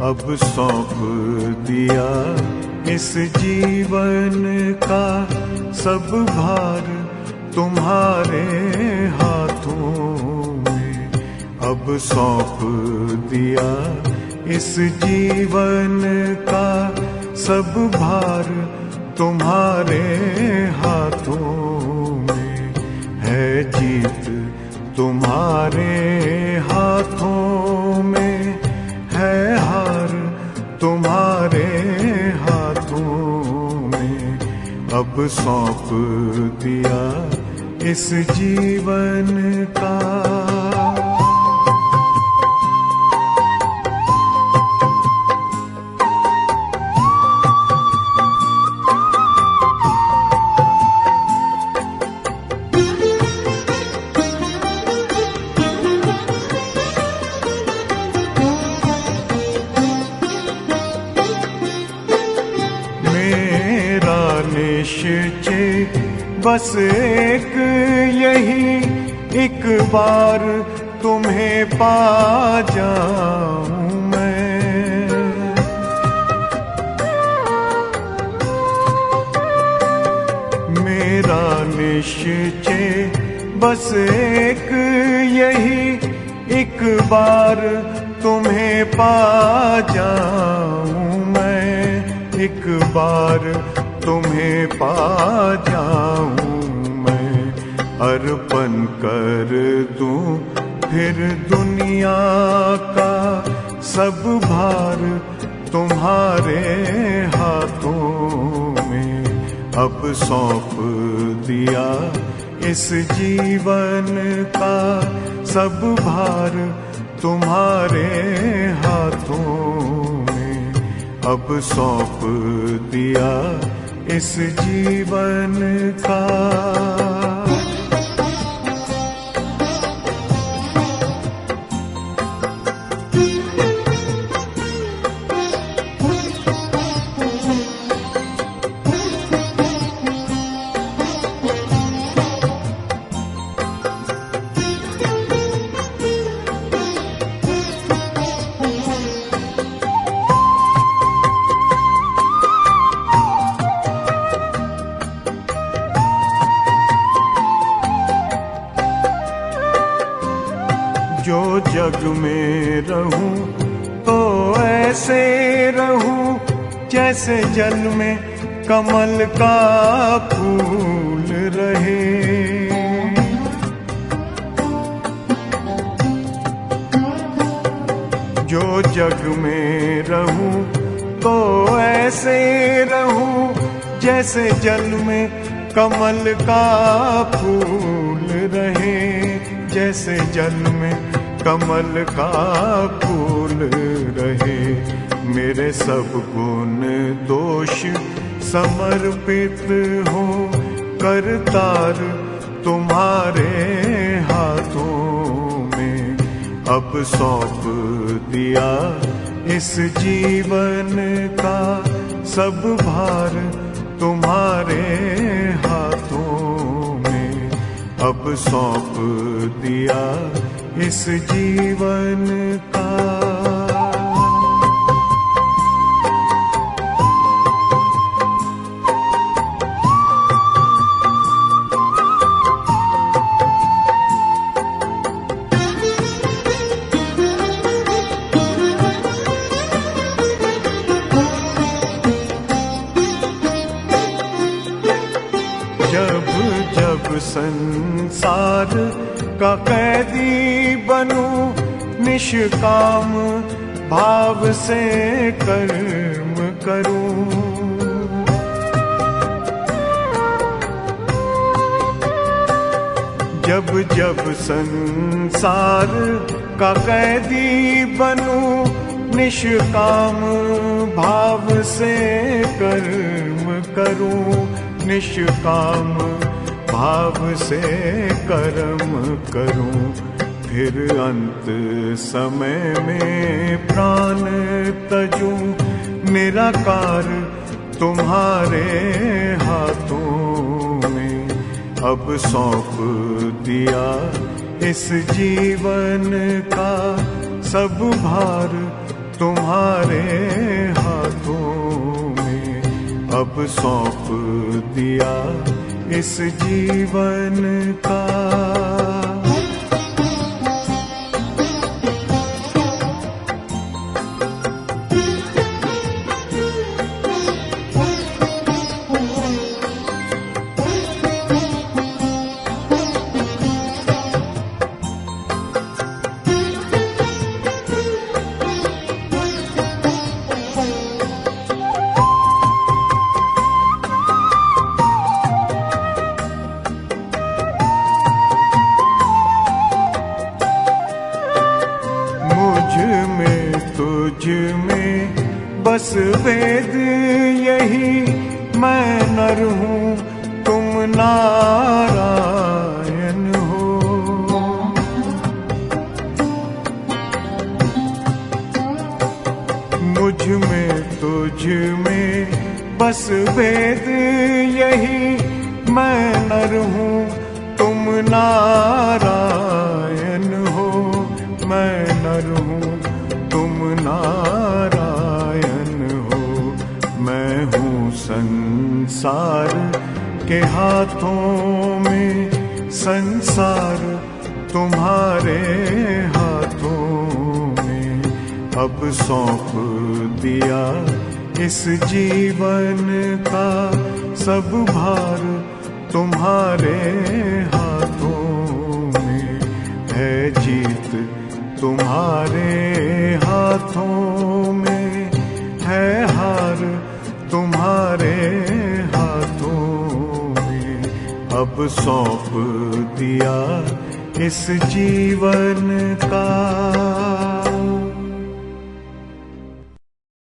अब सौंप दिया इस जीवन का सब भार तुम्हारे हाथों में। अब सौंप दिया इस जीवन का सब भार तुम्हारे हाथों में। है जीत तुम्हारे हाथों में, है हार तुम्हारे हाथों में। अब सौंप दिया इस जीवन का। निश्चय बस एक यही, एक बार तुम्हें पा जाऊं मैं। मेरा निश्चय बस एक यही, एक बार तुम्हें पा जाऊं मैं। एक बार तुम्हें पा जाऊं मैं। अर्पण कर दूं फिर दुनिया का सब भार तुम्हारे हाथों में। अब सौंप दिया इस जीवन का सब भार तुम्हारे हाथों में। अब सौंप दिया इस जीवन का। जो जग में रहूं तो ऐसे रहूं जैसे जल में कमल का फूल रहे। जो जग में रहूं तो ऐसे रहूं जैसे जल में कमल का फूल रहे। जैसे जल में कमल का फूल रहे। मेरे सब गुण दोष समर्पित हो करतार तुम्हारे हाथों में। अब सौंप दिया इस जीवन का सब भार तुम्हारे हाथों में। अब सौंप दिया इस जीवन का। जब जब संसार का कैदी बनूं निष्काम भाव से कर्म करूं। जब जब संसार का कैदी बनूं निष्काम भाव से कर्म करूं। निष्काम भाव से कर्म करूं। फिर अंत समय में प्राण तजूं निराकार तुम्हारे हाथों में। अब सौंप दिया इस जीवन का सब भार तुम्हारे हाथों में अब सौंप दिया इस जीवन का। तुझ में बस वेद यही, मैं नर हूँ तुम नारायण हो। मुझ में तुझ में बस वेद यही, मैं नर हूँ तुम नारायण हो। मैं नर हूँ तुम नारायण हो। मैं हूँ संसार के हाथों में, संसार तुम्हारे हाथों में अब सौंप दिया इस जीवन का। सब भार तुम्हारे हाथों में है, जीत तुम्हारे हाथों में है, हार तुम्हारे हाथों में अब सौंप दिया इस जीवन का।